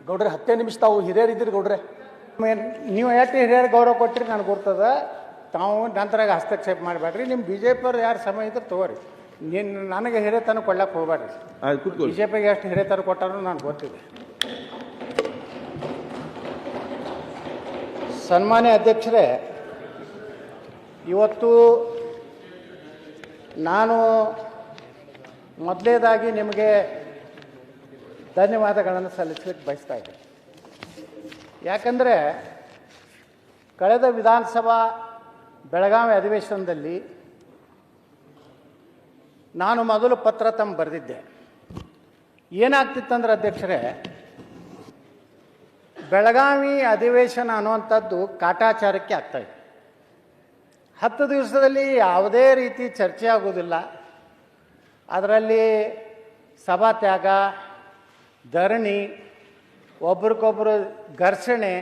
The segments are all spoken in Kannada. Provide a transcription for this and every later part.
ಗೌಡ್ರೆ 10 ನಿಮಿಷ ತಾವು ಹಿರಿಯರಿದ್ದೀರಿ ಗೌಡ್ರೆ. ನೀವು ಎಷ್ಟು ಹಿರಿಯರು ಗೌರವ ಕೊಟ್ಟಿರಿ ನನಗೆ ಗೊತ್ತದ. ತಾವು ನಂತರಾಗ ಹಸ್ತಕ್ಷೇಪ ಮಾಡಬೇಡ್ರಿ. ನಿಮ್ಮ ಬಿ ಜೆ ಪಿಯವ್ರು ಯಾರು ಸಮಯ ಇದ್ರೆ ತಗೋರಿ. ನನಗೆ ಹಿರಿಯತನ ಕೊಡ್ಲಕ್ಕೆ ಹೋಗ್ಬೇಡ್ರಿ. ಬಿ ಜೆ ಪಿಗೆ ಎಷ್ಟು ಹಿರಿಯತನ ಕೊಟ್ಟಾರೋ ನನಗೆ ಗೊತ್ತಿದೆ. ಸನ್ಮಾನ್ಯ ಅಧ್ಯಕ್ಷರೇ, ಇವತ್ತು ನಾನು ಮೊದಲೇದಾಗಿ ನಿಮಗೆ ಧನ್ಯವಾದಗಳನ್ನು ಸಲ್ಲಿಸಲಿಕ್ಕೆ ಬಯಸ್ತಾ ಇದ್ದೀನಿ. ಯಾಕಂದರೆ ಕಳೆದ ವಿಧಾನಸಭಾ ಬೆಳಗಾವಿ ಅಧಿವೇಶನದಲ್ಲಿ ನಾನು ಮೊದಲು ಪತ್ರ ತಮ್ಮ ಬರೆದಿದ್ದೆ. ಏನಾಗ್ತಿತ್ತಂದ್ರೆ ಅಧ್ಯಕ್ಷರೇ, ಬೆಳಗಾವಿ ಅಧಿವೇಶನ ಅನ್ನುವಂಥದ್ದು ಕಾಟಾಚಾರಕ್ಕೆ ಆಗ್ತಾಯಿದೆ. 10 ದಿವಸದಲ್ಲಿ ಯಾವುದೇ ರೀತಿ ಚರ್ಚೆ ಆಗೋದಿಲ್ಲ. ಅದರಲ್ಲಿ ಸಭಾತ್ಯಾಗ, ಧರಣಿ, ಒಬ್ರಿಗೊಬ್ಬರು ಘರ್ಷಣೆ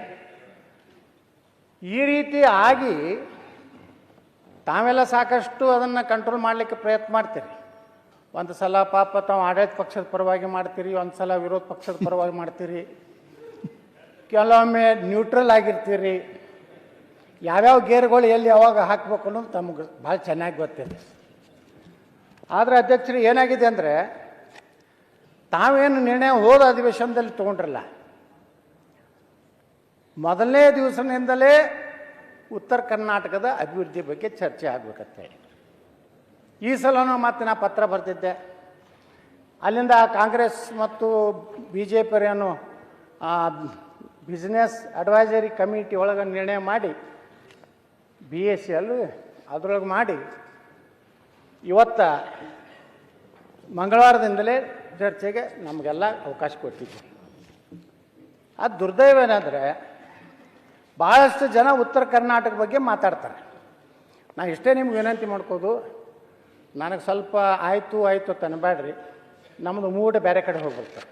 ಈ ರೀತಿ ಆಗಿ ತಾವೆಲ್ಲ ಸಾಕಷ್ಟು ಅದನ್ನು ಕಂಟ್ರೋಲ್ ಮಾಡಲಿಕ್ಕೆ ಪ್ರಯತ್ನ ಮಾಡ್ತೀರಿ. ಒಂದು ಸಲ ಪಾಪ ತಾವು ಆಡಳಿತ ಪಕ್ಷದ ಪರವಾಗಿ ಮಾಡ್ತೀರಿ, ಒಂದು ಸಲ ವಿರೋಧ ಪಕ್ಷದ ಪರವಾಗಿ ಮಾಡ್ತೀರಿ, ಕೆಲವೊಮ್ಮೆ ನ್ಯೂಟ್ರಲ್ ಆಗಿರ್ತೀರಿ. ಯಾವ್ಯಾವ ಗೇರ್ಗಳು ಎಲ್ಲಿ ಯಾವಾಗ ಹಾಕಬೇಕು ಅನ್ನೋದು ತಮಗೆ ಭಾಳ ಚೆನ್ನಾಗಿ ಗೊತ್ತಿದೆ. ಆದರೆ ಅಧ್ಯಕ್ಷರು ಏನಾಗಿದೆ ಅಂದರೆ, ತಾವೇನು ನಿರ್ಣಯ ಹೋದ ಅಧಿವೇಶನದಲ್ಲಿ ತೊಗೊಂಡ್ರಲ್ಲ, ಮೊದಲನೇ ದಿವಸದಿಂದಲೇ ಉತ್ತರ ಕರ್ನಾಟಕದ ಅಭಿವೃದ್ಧಿ ಬಗ್ಗೆ ಚರ್ಚೆ ಆಗಬೇಕಂತ ಹೇಳಿ ಈ ಸಲನೂ ಮತ್ತೆ ನಾ ಪತ್ರ ಬರೆದಿದ್ದೆ. ಅಲ್ಲಿಂದ ಕಾಂಗ್ರೆಸ್ ಮತ್ತು ಬಿ ಜೆ ಪಿಯನ್ನು ಬಿಸ್ನೆಸ್ ಅಡ್ವೈಸರಿ ಕಮಿಟಿ ಒಳಗೆ ನಿರ್ಣಯ ಮಾಡಿ BSc ಅದರೊಳಗೆ ಮಾಡಿ ಇವತ್ತು ಮಂಗಳವಾರದಿಂದಲೇ ಚರ್ಚೆಗೆ ನಮಗೆಲ್ಲ ಅವಕಾಶ ಕೊಟ್ಟಿದ್ವಿ. ಅದು ದುರ್ದೈವ ಏನಂದರೆ, ಭಾಳಷ್ಟು ಜನ ಉತ್ತರ ಕರ್ನಾಟಕ ಬಗ್ಗೆ ಮಾತಾಡ್ತಾರೆ. ನಾನು ಇಷ್ಟೇ ನಿಮ್ಗೆ ವಿನಂತಿ ಮಾಡ್ಕೋದು, ನನಗೆ ಸ್ವಲ್ಪ ಆಯಿತು ತನಬೇಡ್ರಿ. ನಮ್ಮದು ಮೂಡ್ ಬೇರೆ ಕಡೆ ಹೋಗ್ಬಿಡ್ತಾರೆ.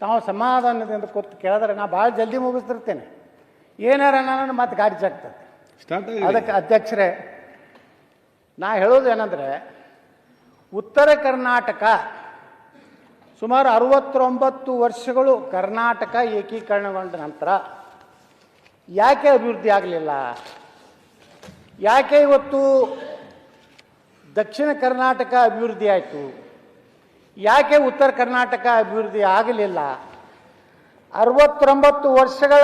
ತಾವು ಸಮಾಧಾನದಿಂದ ಕೂತು ಕೇಳಿದ್ರೆ ನಾ ಭಾಳ ಜಲ್ದಿ ಮುಗಿಸ್ತಿರ್ತೇನೆ. ಏನಾರ ನಾನು ಮತ್ತೆ ಗಾಡಿ ಜಾಗ್ತದೆ. ಅದಕ್ಕೆ ಅಧ್ಯಕ್ಷರೇ, ನಾ ಹೇಳೋದು ಏನಂದರೆ, ಉತ್ತರ ಕರ್ನಾಟಕ ಸುಮಾರು 69 ವರ್ಷಗಳು ಕರ್ನಾಟಕ ಏಕೀಕರಣಗೊಂಡ ನಂತರ ಯಾಕೆ ಅಭಿವೃದ್ಧಿ ಆಗಲಿಲ್ಲ? ಯಾಕೆ ಇವತ್ತು ದಕ್ಷಿಣ ಕರ್ನಾಟಕ ಅಭಿವೃದ್ಧಿ ಆಯಿತು? ಯಾಕೆ ಉತ್ತರ ಕರ್ನಾಟಕ ಅಭಿವೃದ್ಧಿ ಆಗಲಿಲ್ಲ? 69 ವರ್ಷಗಳ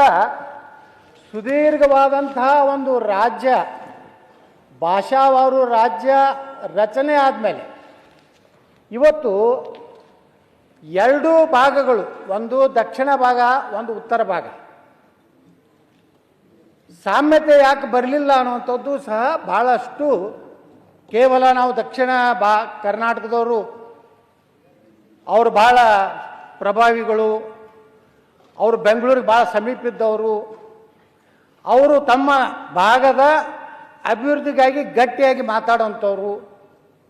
ಸುದೀರ್ಘವಾದಂತಹ ಒಂದು ರಾಜ್ಯ, ಭಾಷಾವಾರು ರಾಜ್ಯ ರಚನೆ ಆದಮೇಲೆ ಇವತ್ತು 2 ಭಾಗಗಳು, ಒಂದು ದಕ್ಷಿಣ ಭಾಗ, ಒಂದು ಉತ್ತರ ಭಾಗ, ಸಾಮ್ಯತೆ ಯಾಕೆ ಬರಲಿಲ್ಲ ಅನ್ನುವಂಥದ್ದು ಸಹ ಭಾಳಷ್ಟು. ಕೇವಲ ನಾವು ದಕ್ಷಿಣ ಕರ್ನಾಟಕದವರು ಅವರು ಭಾಳ ಪ್ರಭಾವಿಗಳು, ಅವರು ಬೆಂಗಳೂರಿಗೆ ಭಾಳ ಸಮೀಪಿದ್ದವರು, ಅವರು ತಮ್ಮ ಭಾಗದ ಅಭಿವೃದ್ಧಿಗಾಗಿ ಗಟ್ಟಿಯಾಗಿ ಮಾತಾಡುವಂಥವ್ರು,